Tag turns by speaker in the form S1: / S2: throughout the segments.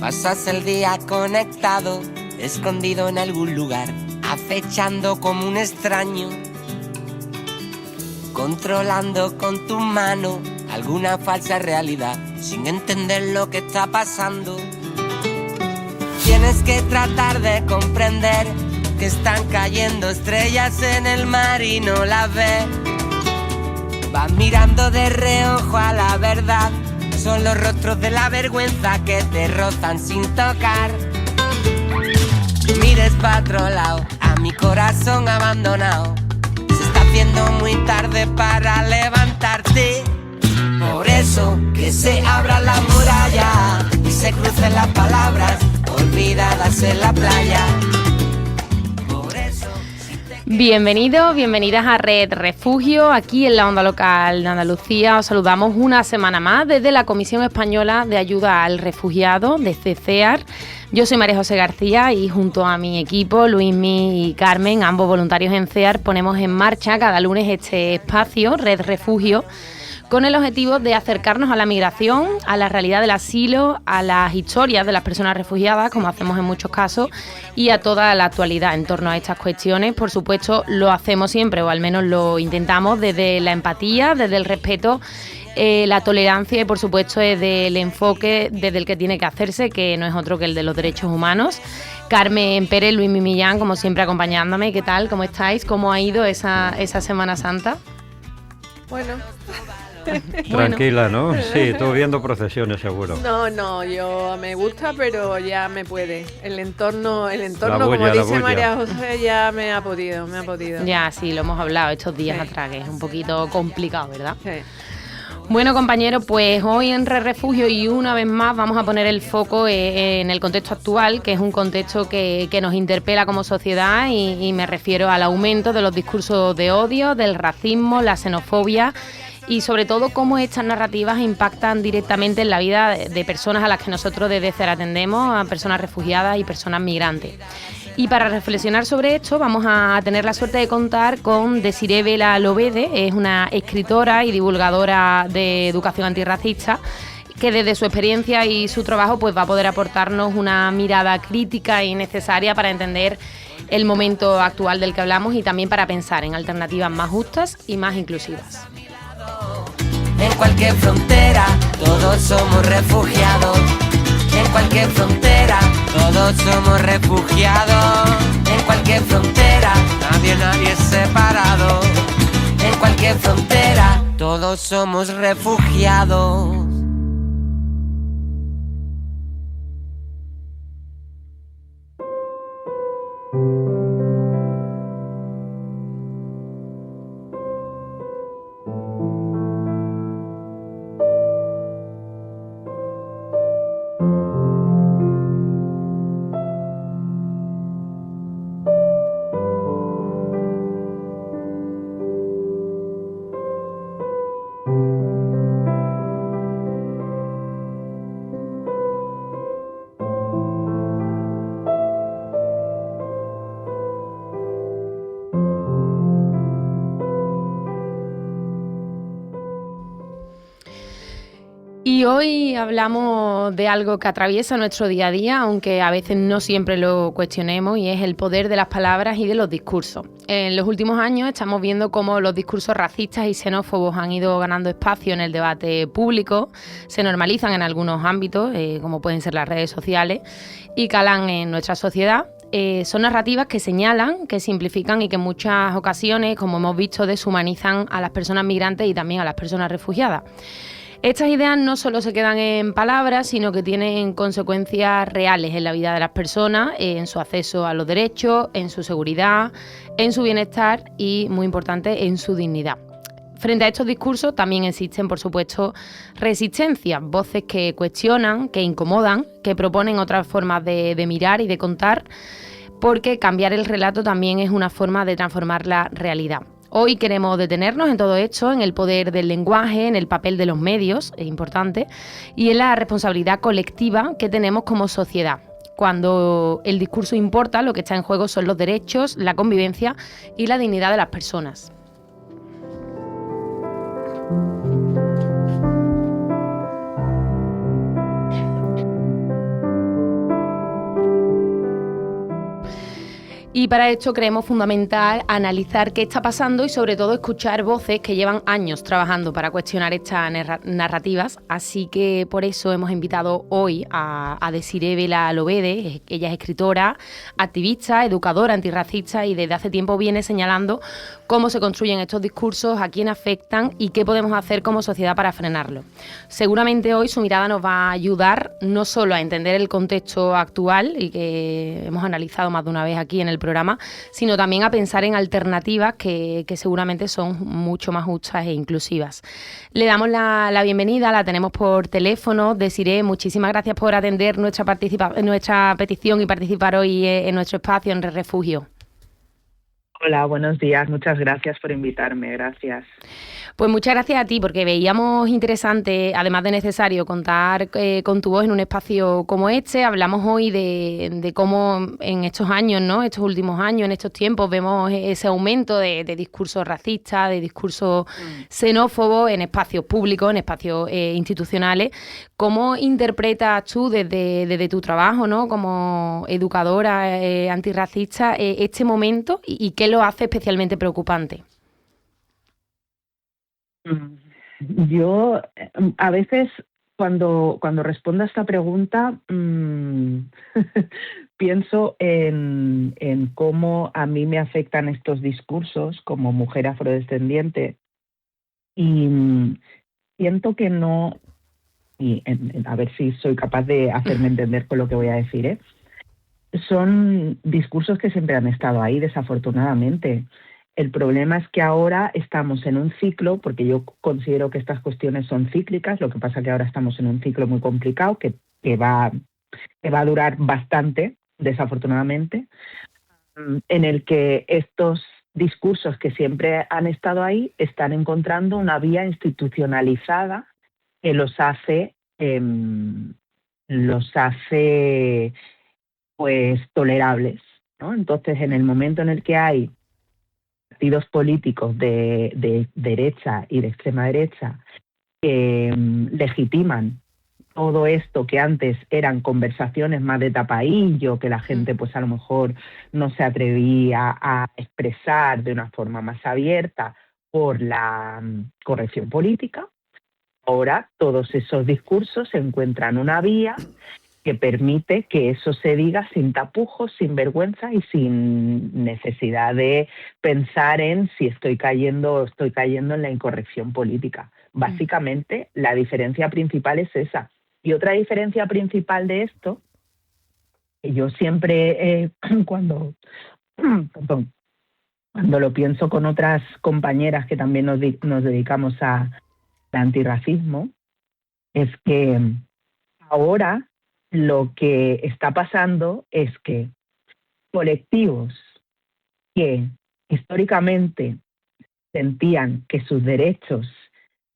S1: Pasas el día conectado, escondido en algún lugar, acechando como un extraño, controlando con tu mano alguna falsa realidad, sin entender lo que está pasando. Tienes que tratar de comprender que están cayendo estrellas en el mar y no las ves. Vas mirando de reojo a la verdad, son los rostros de la vergüenza que te rozan sin tocar. Mires pa' otro lado, a mi corazón abandonado. Se está haciendo muy tarde para levantarte. Por eso que se abra la muralla y se crucen las palabras olvidadas en la playa.
S2: Bienvenidos, bienvenidas a Red Refugio, aquí en la Onda Local de Andalucía. Os saludamos una semana más desde la Comisión Española de Ayuda al Refugiado, desde CEAR. Yo soy María José García y junto a mi equipo, Luismi y Carmen, ambos voluntarios en CEAR, ponemos en marcha cada lunes este espacio, Red Refugio, con el objetivo de acercarnos a la migración, a la realidad del asilo, a las historias de las personas refugiadas, como hacemos en muchos casos, y a toda la actualidad en torno a estas cuestiones. Por supuesto, lo hacemos siempre, o al menos lo intentamos, desde la empatía, desde el respeto, la tolerancia y, por supuesto, desde el enfoque desde el que tiene que hacerse, que no es otro que el de los derechos humanos. Carmen Pérez, Luismi Millán, como siempre, acompañándome. ¿Qué tal? ¿Cómo estáis? ¿Cómo ha ido esa Semana Santa?
S3: Bueno...
S4: Tranquila, ¿no? Sí, tú viendo procesiones seguro.
S3: No, yo me gusta, pero ya me puede. El entorno,
S4: bulla,
S3: como dice
S4: bulla.
S3: María José, ya me ha podido.
S2: Ya, sí, lo hemos hablado estos días atrás, que es un poquito complicado, ¿verdad?
S3: Sí.
S2: Bueno, compañeros, pues hoy en Red Refugio y una vez más vamos a poner el foco en el contexto actual, que es un contexto que nos interpela como sociedad y me refiero al aumento de los discursos de odio, del racismo, la xenofobia y sobre todo cómo estas narrativas impactan directamente en la vida de personas a las que nosotros desde CEAR atendemos, a personas refugiadas y personas migrantes. Y para reflexionar sobre esto vamos a tener la suerte de contar con Desiree Vela Lobede, es una escritora y divulgadora de educación antirracista que desde su experiencia y su trabajo pues va a poder aportarnos una mirada crítica y necesaria para entender el momento actual del que hablamos y también para pensar en alternativas más justas y más inclusivas.
S1: En cualquier frontera todos somos refugiados. En cualquier frontera todos somos refugiados. En cualquier frontera nadie es separado. En cualquier frontera todos somos refugiados.
S2: Y hoy hablamos de algo que atraviesa nuestro día a día, aunque a veces no siempre lo cuestionemos, y es el poder de las palabras y de los discursos. En los últimos años estamos viendo cómo los discursos racistas y xenófobos han ido ganando espacio en el debate público, se normalizan en algunos ámbitos, como pueden ser las redes sociales, y calan en nuestra sociedad. Son narrativas que señalan, que simplifican y que en muchas ocasiones, como hemos visto, deshumanizan a las personas migrantes y también a las personas refugiadas. Estas ideas no solo se quedan en palabras, sino que tienen consecuencias reales en la vida de las personas, en su acceso a los derechos, en su seguridad, en su bienestar y, muy importante, en su dignidad. Frente a estos discursos también existen, por supuesto, resistencias, voces que cuestionan, que incomodan, que proponen otras formas de mirar y de contar, porque cambiar el relato también es una forma de transformar la realidad. Hoy queremos detenernos en todo esto, en el poder del lenguaje, en el papel de los medios, es importante, y en la responsabilidad colectiva que tenemos como sociedad. Cuando el discurso importa, lo que está en juego son los derechos, la convivencia y la dignidad de las personas. Y para esto creemos fundamental analizar qué está pasando y sobre todo escuchar voces que llevan años trabajando para cuestionar estas narrativas. Así que por eso hemos invitado hoy a Desiree Vela Lobede. Ella es escritora, activista, educadora antirracista y desde hace tiempo viene señalando cómo se construyen estos discursos, a quién afectan y qué podemos hacer como sociedad para frenarlo. Seguramente hoy su mirada nos va a ayudar no solo a entender el contexto actual y que hemos analizado más de una vez aquí en el programa, sino también a pensar en alternativas que seguramente son mucho más justas e inclusivas. Le damos la bienvenida, la tenemos por teléfono. Desiree, muchísimas gracias por atender nuestra petición y participar hoy en nuestro espacio en Refugio.
S5: Hola, buenos días. Muchas gracias por invitarme. Gracias.
S2: Pues muchas gracias a ti, porque veíamos interesante, además de necesario, contar con tu voz en un espacio como este. Hablamos hoy de cómo en estos años, ¿no? Estos últimos años, en estos tiempos, vemos ese aumento de discursos racistas, de discursos xenófobos en espacios públicos, en espacios institucionales. ¿Cómo interpretas tú desde tu trabajo, ¿no? Como educadora antirracista este momento y qué lo hace especialmente preocupante?
S5: Yo a veces cuando respondo a esta pregunta pienso en cómo a mí me afectan estos discursos como mujer afrodescendiente y siento que no, y a ver si soy capaz de hacerme entender con lo que voy a decir, ¿eh? Son discursos que siempre han estado ahí, desafortunadamente. El problema es que ahora estamos en un ciclo, porque yo considero que estas cuestiones son cíclicas, lo que pasa que ahora estamos en un ciclo muy complicado que va a durar bastante, desafortunadamente, en el que estos discursos que siempre han estado ahí están encontrando una vía institucionalizada que los hace pues tolerables, ¿no? Entonces, en el momento en el que hay partidos políticos de derecha y de extrema derecha que legitiman todo esto que antes eran conversaciones más de tapadillo, que la gente pues a lo mejor no se atrevía a expresar de una forma más abierta por la corrección política, ahora todos esos discursos encuentran una vía que permite que eso se diga sin tapujos, sin vergüenza y sin necesidad de pensar en si estoy cayendo en la incorrección política. Básicamente, la diferencia principal es esa. Y otra diferencia principal de esto, que yo siempre cuando lo pienso con otras compañeras que también nos dedicamos al antirracismo, es que ahora lo que está pasando es que colectivos que históricamente sentían que sus derechos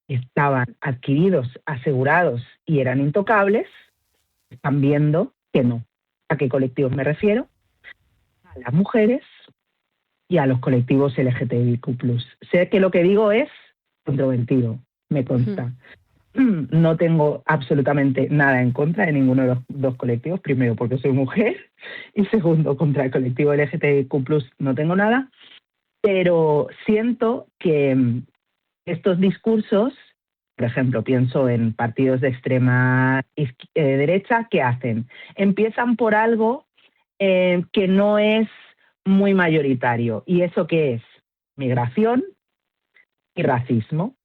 S5: estaban adquiridos, asegurados y eran intocables, están viendo que no. ¿A qué colectivos me refiero? A las mujeres y a los colectivos LGTBIQ+. Sé que lo que digo es controvertido, me consta. No tengo absolutamente nada en contra de ninguno de los dos colectivos. Primero, porque soy mujer. Y segundo, contra el colectivo LGTBIQ+, no tengo nada. Pero siento que estos discursos, por ejemplo, pienso en partidos de extrema derecha, ¿qué hacen? Empiezan por algo que no es muy mayoritario. ¿Y eso qué es? Migración y racismo.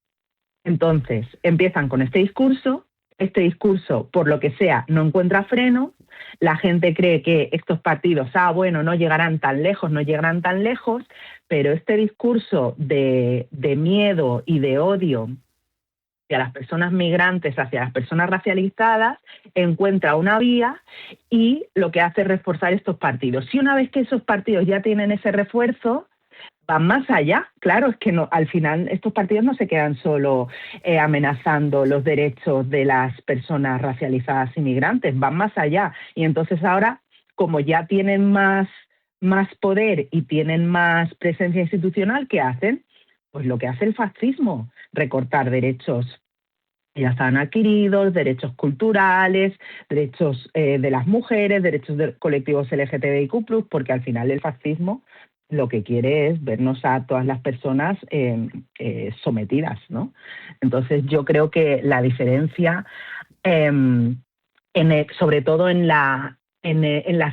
S5: Entonces, empiezan con este discurso, por lo que sea, no encuentra freno, la gente cree que estos partidos, no llegarán tan lejos, pero este discurso de miedo y de odio hacia las personas migrantes, hacia las personas racializadas, encuentra una vía y lo que hace es reforzar estos partidos. Y una vez que esos partidos ya tienen ese refuerzo, van más allá. Claro, es que no, al final estos partidos no se quedan solo amenazando los derechos de las personas racializadas y migrantes, van más allá. Y entonces ahora, como ya tienen más poder y tienen más presencia institucional, ¿qué hacen? Pues lo que hace el fascismo, recortar derechos ya están adquiridos, derechos culturales, derechos de las mujeres, derechos de colectivos LGTBIQ+, porque al final el fascismo lo que quiere es vernos a todas las personas sometidas, ¿no? Entonces yo creo que la diferencia, sobre todo en la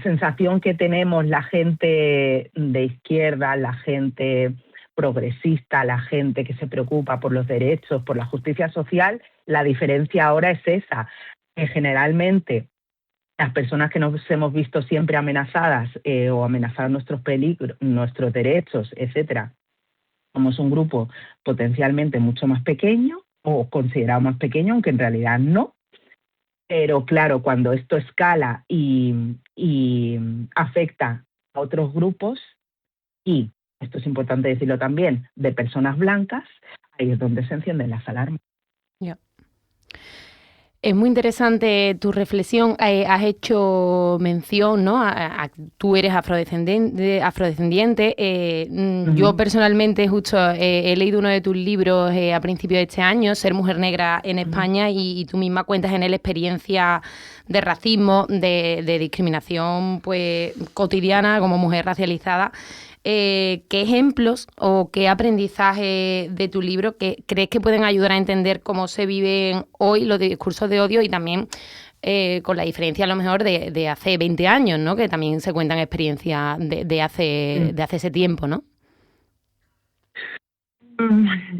S5: sensación que tenemos la gente de izquierda, la gente progresista, la gente que se preocupa por los derechos, por la justicia social, la diferencia ahora es esa, que generalmente las personas que nos hemos visto siempre amenazadas o amenazar nuestros derechos, etcétera, somos un grupo potencialmente mucho más pequeño o considerado más pequeño, aunque en realidad no. Pero claro, cuando esto escala y afecta a otros grupos, y esto es importante decirlo también, de personas blancas, ahí es donde se encienden las alarmas.
S2: Yeah. Es muy interesante tu reflexión. Has hecho mención, ¿no? Tú eres afrodescendiente. Yo personalmente justo he leído uno de tus libros a principios de este año, Ser mujer negra en España, y tú misma cuentas en él experiencia de racismo, de discriminación pues cotidiana como mujer racializada. ¿Qué ejemplos o qué aprendizaje de tu libro que crees que pueden ayudar a entender cómo se viven hoy los discursos de odio y también con la diferencia a lo mejor de hace 20 años, ¿no? Que también se cuentan experiencias de hace ese tiempo, ¿no?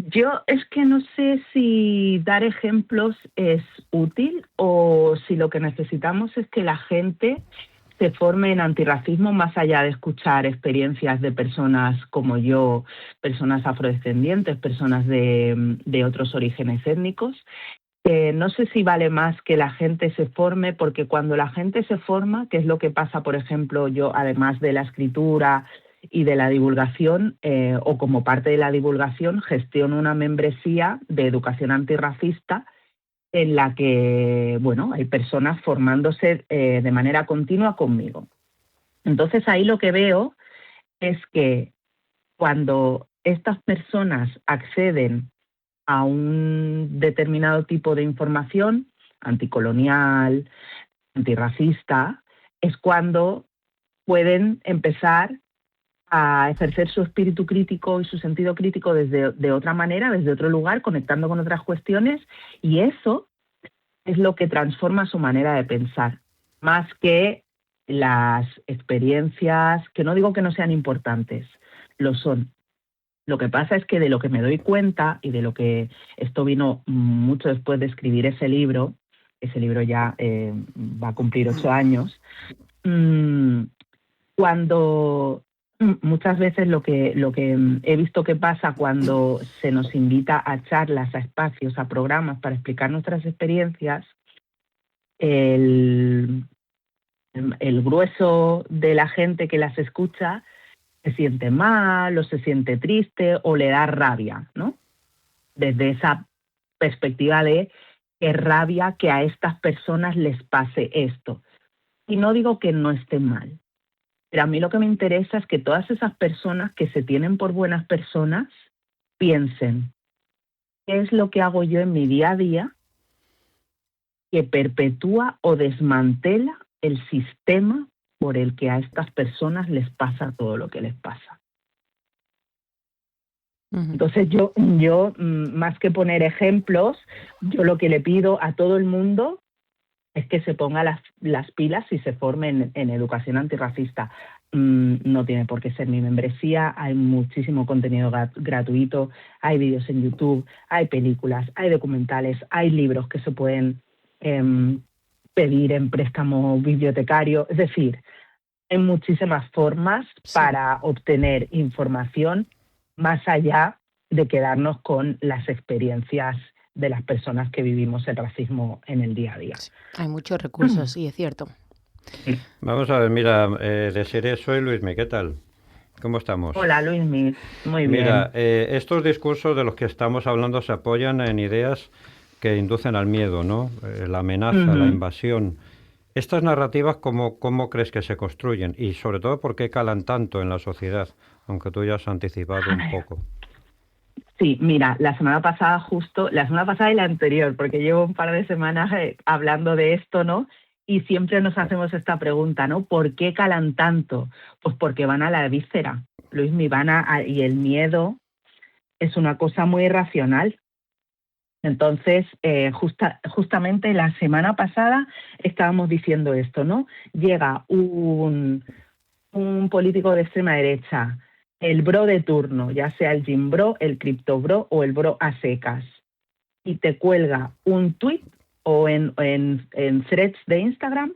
S5: Yo es que no sé si dar ejemplos es útil o si lo que necesitamos es que la gente se forme en antirracismo más allá de escuchar experiencias de personas como yo, personas afrodescendientes, personas de otros orígenes étnicos. No sé si vale más que la gente se forme, porque cuando la gente se forma, que es lo que pasa, por ejemplo, yo, además de la escritura y de la divulgación, o como parte de la divulgación, gestiono una membresía de educación antirracista en la que, bueno, hay personas formándose de manera continua conmigo. Entonces ahí lo que veo es que cuando estas personas acceden a un determinado tipo de información anticolonial, antirracista, es cuando pueden empezar a ejercer su espíritu crítico y su sentido crítico de otra manera, desde otro lugar, conectando con otras cuestiones, y eso es lo que transforma su manera de pensar, más que las experiencias, que no digo que no sean importantes, lo son. Lo que pasa es que de lo que me doy cuenta, y de lo que esto vino mucho después de escribir ese libro ya va a cumplir 8 años, cuando muchas veces lo que he visto que pasa cuando se nos invita a charlas, a espacios, a programas para explicar nuestras experiencias, el grueso de la gente que las escucha se siente mal o se siente triste o le da rabia, ¿no? Desde esa perspectiva de qué rabia que a estas personas les pase esto. Y no digo que no esté mal, pero a mí lo que me interesa es que todas esas personas que se tienen por buenas personas piensen, ¿qué es lo que hago yo en mi día a día que perpetúa o desmantela el sistema por el que a estas personas les pasa todo lo que les pasa? Entonces yo más que poner ejemplos, yo lo que le pido a todo el mundo es que se ponga las pilas y se forme en educación antirracista. No tiene por qué ser mi membresía, hay muchísimo contenido gratuito, hay vídeos en YouTube, hay películas, hay documentales, hay libros que se pueden pedir en préstamo bibliotecario. Es decir, hay muchísimas formas para obtener información más allá de quedarnos con las experiencias de las personas que vivimos el racismo en el día a día.
S2: Sí, hay muchos recursos, sí, es cierto.
S4: Vamos a ver, mira, Desiree, soy Luismi, ¿qué tal? ¿Cómo estamos?
S5: Hola, Luismi, muy bien.
S4: Mira, estos discursos de los que estamos hablando se apoyan en ideas que inducen al miedo, ¿no? La amenaza, la invasión. Estas narrativas, ¿cómo crees que se construyen? Y sobre todo, ¿por qué calan tanto en la sociedad? Aunque tú ya has anticipado un poco.
S5: Sí, mira, la semana pasada y la anterior, porque llevo un par de semanas hablando de esto, ¿no? Y siempre nos hacemos esta pregunta, ¿no? ¿Por qué calan tanto? Pues porque van a la víscera, Luismi, y el miedo es una cosa muy irracional. Entonces, justamente la semana pasada estábamos diciendo esto, ¿no? Llega un político de extrema derecha, el bro de turno, ya sea el gym bro, el cripto bro o el bro a secas, y te cuelga un tweet o en threads de Instagram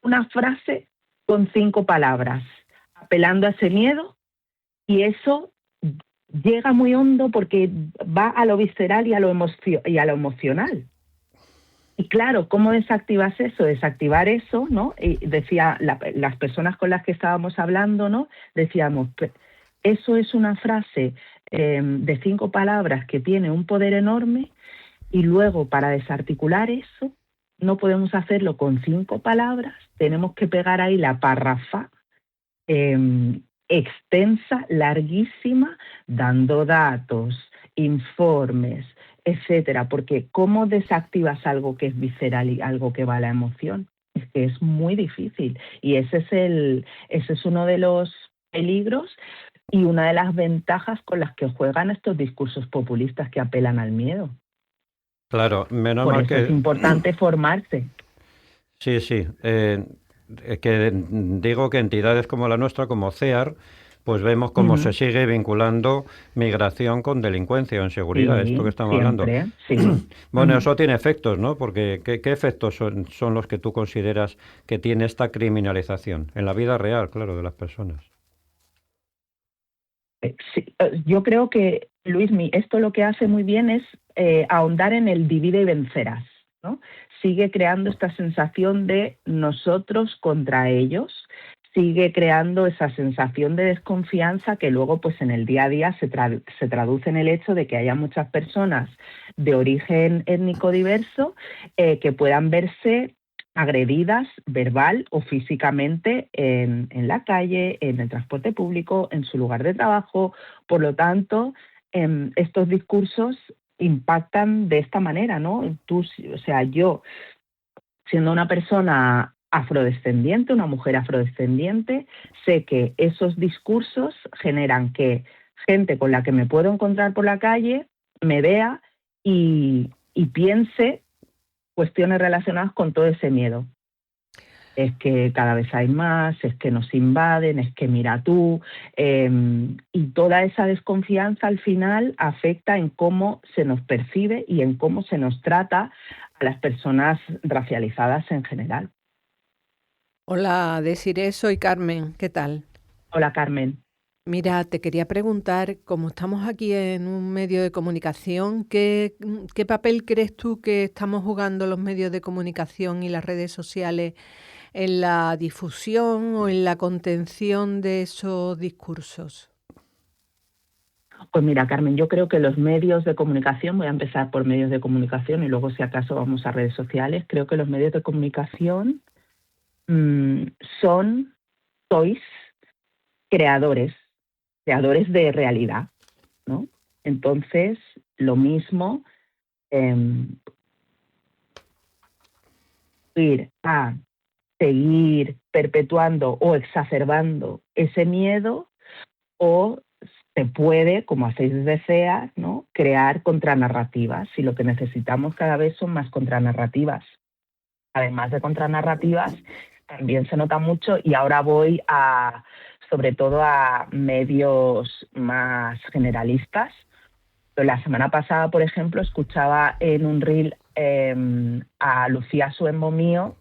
S5: una frase con 5 palabras, apelando a ese miedo, y eso llega muy hondo porque va a lo visceral y a lo emocional. Y claro, ¿cómo desactivas eso? Desactivar eso, ¿no? Y decía, las personas con las que estábamos hablando, ¿no? Decíamos, eso es una frase de 5 palabras que tiene un poder enorme, y luego para desarticular eso no podemos hacerlo con 5 palabras, tenemos que pegar ahí la párrafa extensa, larguísima, dando datos, informes, etcétera, porque ¿cómo desactivas algo que es visceral y algo que va a la emoción? Es que es muy difícil, y ese es uno de los peligros y una de las ventajas con las que juegan estos discursos populistas que apelan al miedo.
S4: Claro, menos
S5: Por
S4: mal
S5: eso
S4: que...
S5: es importante formarse.
S4: Sí, sí. Que digo que entidades como la nuestra, como CEAR, pues vemos cómo se sigue vinculando migración con delincuencia o inseguridad, esto que estamos hablando.
S5: Sí.
S4: Bueno, eso tiene efectos, ¿no? Porque ¿qué efectos son los que tú consideras que tiene esta criminalización en la vida real, claro, de las personas?
S5: Sí, yo creo que, Luismi, esto lo que hace muy bien es ahondar en el divide y vencerás, ¿no? Sigue creando esta sensación de nosotros contra ellos, sigue creando esa sensación de desconfianza que luego pues en el día a día se traduce en el hecho de que haya muchas personas de origen étnico diverso que puedan verse agredidas verbal o físicamente en la calle, en el transporte público, en su lugar de trabajo. Por lo tanto, estos discursos impactan de esta manera, ¿no? Yo, siendo una persona afrodescendiente, una mujer afrodescendiente, sé que esos discursos generan que gente con la que me puedo encontrar por la calle me vea y piense cuestiones relacionadas con todo ese miedo. Es que cada vez hay más, es que nos invaden, es que mira tú, y toda esa desconfianza al final afecta en cómo se nos percibe y en cómo se nos trata a las personas racializadas en general.
S3: Hola, Desiree, soy Carmen, ¿qué tal?
S5: Hola, Carmen.
S3: Mira, te quería preguntar, como estamos aquí en un medio de comunicación, ¿qué papel crees tú que estamos jugando los medios de comunicación y las redes sociales en la difusión o en la contención de esos discursos?
S5: Pues mira, Carmen, yo creo que los medios de comunicación, voy a empezar por medios de comunicación y luego si acaso vamos a redes sociales, creo que los medios de comunicación sois creadores de realidad, ¿no? Entonces, lo mismo, ir a seguir perpetuando o exacerbando ese miedo, o se puede, como hacéis desde CEAR, ¿no?, crear contranarrativas, y lo que necesitamos cada vez son más contranarrativas. Además de contranarrativas, también se nota mucho, y ahora voy sobre todo a medios más generalistas. Pero la semana pasada, por ejemplo, escuchaba en un reel a Lucía Suembomío,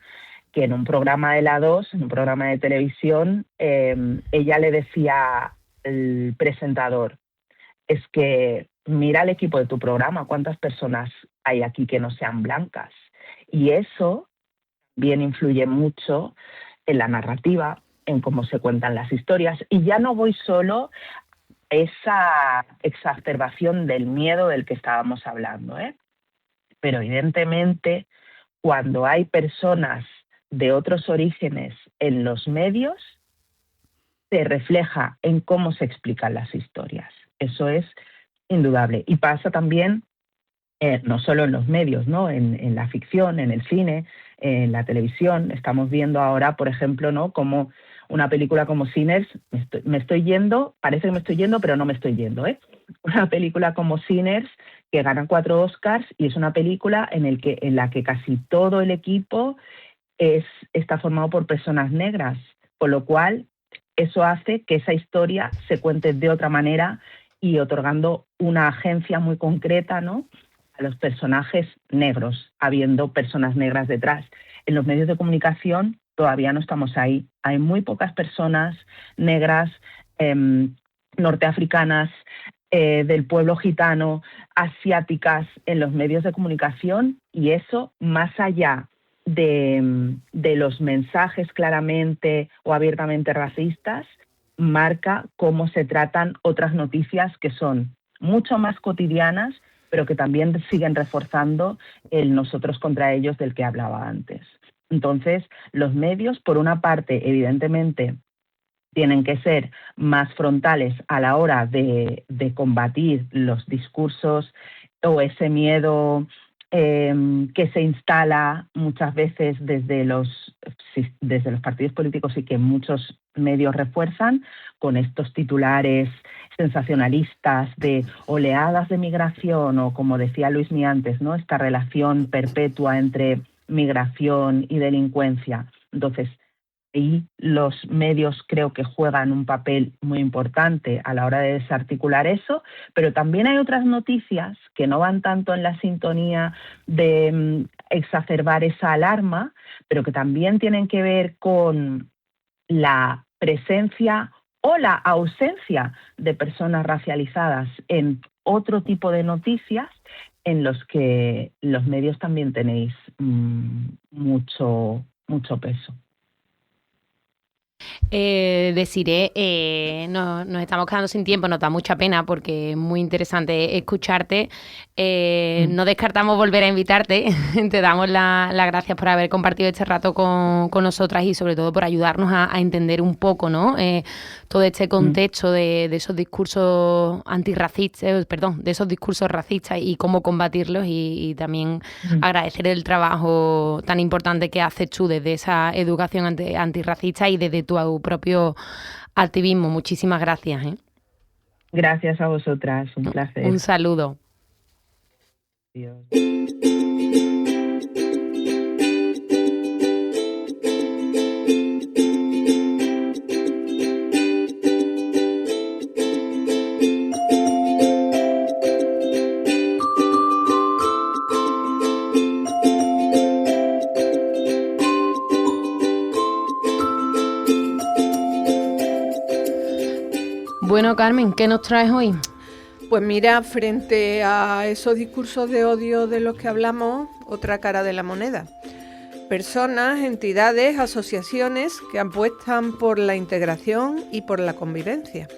S5: que en un programa de la 2, en un programa de televisión, ella le decía al presentador, es que mira el equipo de tu programa, ¿cuántas personas hay aquí que no sean blancas? Y eso bien influye mucho en la narrativa, en cómo se cuentan las historias. Y ya no voy solo a esa exacerbación del miedo del que estábamos hablando, pero evidentemente cuando hay personas de otros orígenes en los medios, se refleja en cómo se explican las historias. Eso es indudable. Y pasa también, no solo en los medios, ¿no? En la ficción, en el cine, en la televisión. Estamos viendo ahora, por ejemplo, ¿no? Como una película como Sinners, me estoy yendo, parece que me estoy yendo, pero no me estoy yendo, ¿eh? Una película como Sinners que gana 4 Oscars y es una película en la que casi todo el equipo está formado por personas negras, con lo cual eso hace que esa historia se cuente de otra manera y otorgando una agencia muy concreta, ¿no?, a los personajes negros, habiendo personas negras detrás. En los medios de comunicación todavía no estamos ahí. Hay muy pocas personas negras, norteafricanas, del pueblo gitano, asiáticas en los medios de comunicación, y eso, más allá de los mensajes claramente o abiertamente racistas, marca cómo se tratan otras noticias que son mucho más cotidianas, pero que también siguen reforzando el nosotros contra ellos del que hablaba antes. Entonces, los medios, por una parte, evidentemente, tienen que ser más frontales a la hora de combatir los discursos o ese miedo que se instala muchas veces desde los partidos políticos y que muchos medios refuerzan con estos titulares sensacionalistas de oleadas de migración o, como decía Luismi antes, ¿no?, esta relación perpetua entre migración y delincuencia. Entonces, ahí los medios creo que juegan un papel muy importante a la hora de desarticular eso, pero también hay otras noticias que no van tanto en la sintonía de exacerbar esa alarma, pero que también tienen que ver con la presencia o la ausencia de personas racializadas en otro tipo de noticias en los que los medios también tenéis mucho peso.
S2: Desiree, nos estamos quedando sin tiempo, nos da mucha pena porque es muy interesante escucharte. No descartamos volver a invitarte. Te damos las gracias por haber compartido este rato con nosotras y sobre todo por ayudarnos a entender un poco, ¿no?, todo este contexto de esos discursos antirracistas, de esos discursos racistas y cómo combatirlos, y también agradecer el trabajo tan importante que haces tú desde esa educación antirracista y desde tu propio activismo. Muchísimas gracias.
S5: Gracias a vosotras, un placer.
S2: Un saludo.
S5: Adiós.
S2: Bueno, Carmen, ¿qué nos traes hoy?
S3: Pues mira, frente a esos discursos de odio de los que hablamos, otra cara de la moneda. Personas, entidades, asociaciones que apuestan por la integración y por la convivencia.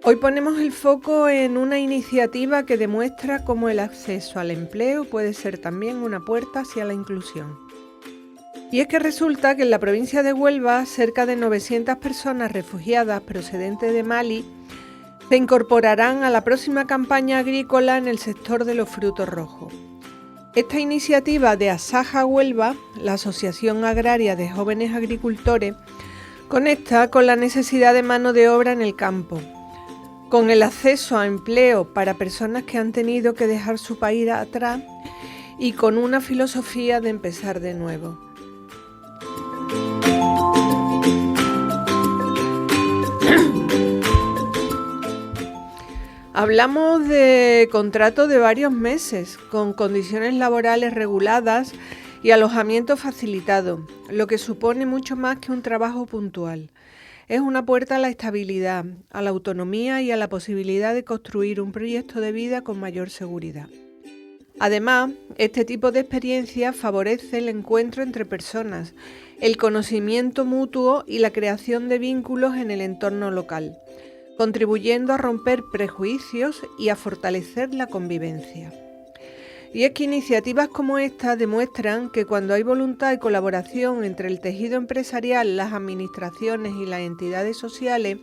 S3: Hoy ponemos el foco en una iniciativa que demuestra cómo el acceso al empleo puede ser también una puerta hacia la inclusión. Y es que resulta que en la provincia de Huelva, cerca de 900 personas refugiadas procedentes de Mali se incorporarán a la próxima campaña agrícola en el sector de los frutos rojos. Esta iniciativa de Asaja Huelva, la Asociación Agraria de Jóvenes Agricultores, conecta con la necesidad de mano de obra en el campo, con el acceso a empleo para personas que han tenido que dejar su país atrás y con una filosofía de empezar de nuevo. Hablamos de contratos de varios meses, con condiciones laborales reguladas y alojamiento facilitado, lo que supone mucho más que un trabajo puntual. Es una puerta a la estabilidad, a la autonomía y a la posibilidad de construir un proyecto de vida con mayor seguridad. Además, este tipo de experiencia favorece el encuentro entre personas, el conocimiento mutuo y la creación de vínculos en el entorno local, contribuyendo a romper prejuicios y a fortalecer la convivencia. Y es que iniciativas como esta demuestran que cuando hay voluntad y colaboración entre el tejido empresarial, las administraciones y las entidades sociales,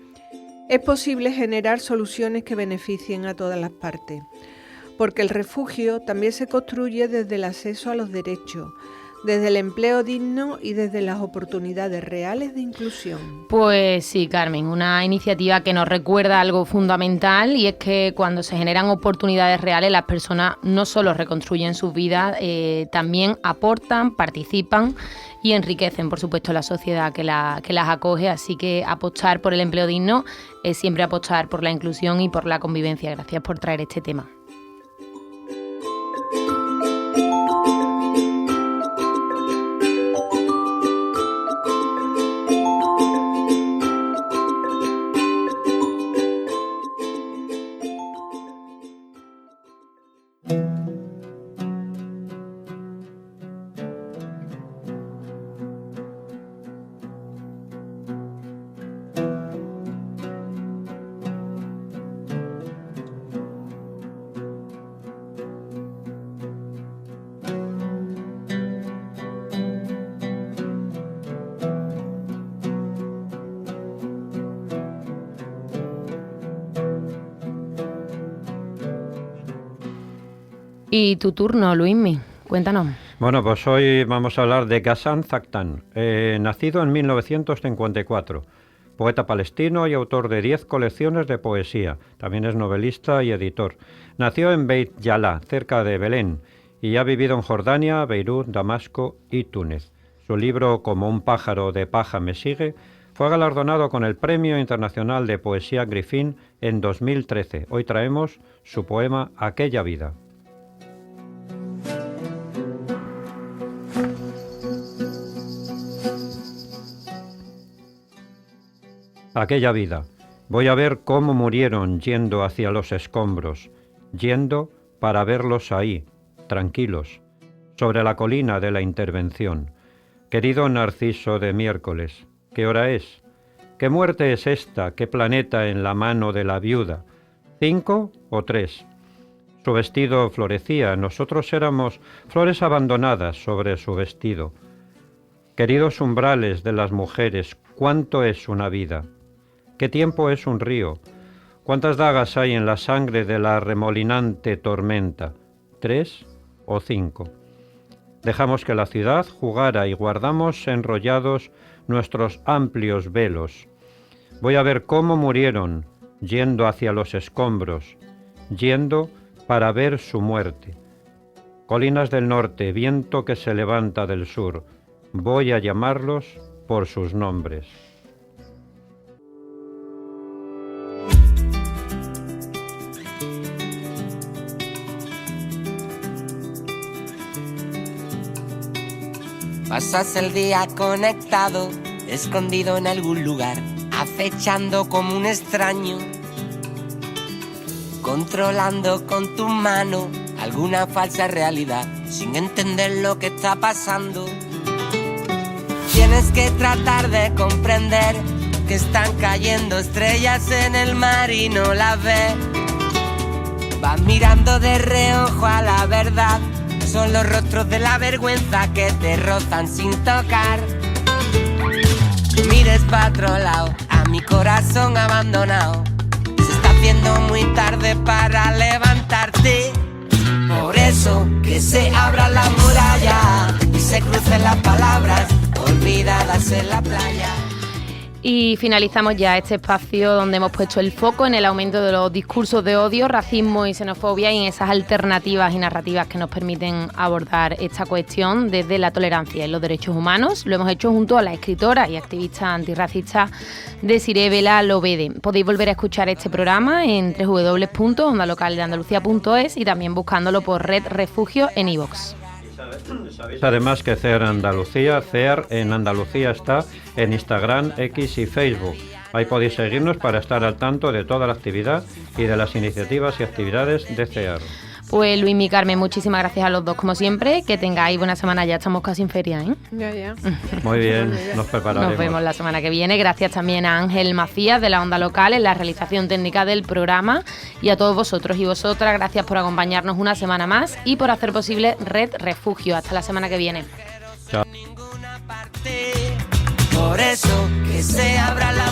S3: es posible generar soluciones que beneficien a todas las partes, porque el refugio también se construye desde el acceso a los derechos, desde el empleo digno y desde las oportunidades reales de inclusión.
S2: Pues sí, Carmen, una iniciativa que nos recuerda algo fundamental, y es que cuando se generan oportunidades reales, las personas no solo reconstruyen sus vidas, también aportan, participan y enriquecen, por supuesto, la sociedad que las acoge. Así que apostar por el empleo digno es siempre apostar por la inclusión y por la convivencia. Gracias por traer este tema. Y tu turno, Luismi, cuéntanos.
S4: Bueno, pues hoy vamos a hablar de Ghassan Zaktan, nacido en 1954, poeta palestino y autor de 10 colecciones de poesía. También es novelista y editor. Nació en Beit Yala, cerca de Belén, y ha vivido en Jordania, Beirut, Damasco y Túnez. Su libro Como un pájaro de paja me sigue fue galardonado con el Premio Internacional de Poesía Griffin en 2013. Hoy traemos su poema Aquella vida. Aquella vida. Voy a ver cómo murieron yendo hacia los escombros, yendo para verlos ahí, tranquilos, sobre la colina de la Intervención. Querido Narciso de miércoles, ¿qué hora es? ¿Qué muerte es esta? ¿Qué planeta en la mano de la viuda? ¿5 o 3? Su vestido florecía, nosotros éramos flores abandonadas sobre su vestido. Queridos umbrales de las mujeres, ¿cuánto es una vida? ¿Qué tiempo es un río? ¿Cuántas dagas hay en la sangre de la remolinante tormenta? 3 o 5. Dejamos que la ciudad jugara y guardamos enrollados nuestros amplios velos. Voy a ver cómo murieron, yendo hacia los escombros, yendo para ver su muerte. Colinas del norte, viento que se levanta del sur, voy a llamarlos por sus nombres.
S1: Pasas el día conectado, escondido en algún lugar, acechando como un extraño, controlando con tu mano alguna falsa realidad, sin entender lo que está pasando. Tienes que tratar de comprender que están cayendo estrellas en el mar y no las ves. Vas mirando de reojo a la verdad. Son los rostros de la vergüenza que te rozan sin tocar. Mires pa' otro lado, a mi corazón abandonado. Se está haciendo muy tarde para levantarte. Por eso que se abra la muralla y se crucen las palabras olvidadas en la playa.
S2: Y finalizamos ya este espacio donde hemos puesto el foco en el aumento de los discursos de odio, racismo y xenofobia, y en esas alternativas y narrativas que nos permiten abordar esta cuestión desde la tolerancia y los derechos humanos. Lo hemos hecho junto a la escritora y activista antirracista Desiree Vela Lobede. Podéis volver a escuchar este programa en www.ondalocaldeandalucía.es y también buscándolo por Red Refugio en iVoox.
S4: Además que CEAR Andalucía, CEAR en Andalucía está en Instagram, X y Facebook. Ahí podéis seguirnos para estar al tanto de toda la actividad y de las iniciativas y actividades de CEAR.
S2: Pues Luismi y Carmen, muchísimas gracias a los dos como siempre. Que tengáis buena semana, ya estamos casi en feria, ¿eh?
S3: Ya.
S4: Muy bien, nos prepararemos.
S2: Nos vemos la semana que viene. Gracias también a Ángel Macías de la Onda Local en la realización técnica del programa, y a todos vosotros y vosotras, gracias por acompañarnos una semana más y por hacer posible Red Refugio. Hasta la semana que viene.
S4: Chao.
S1: Por eso que se abra la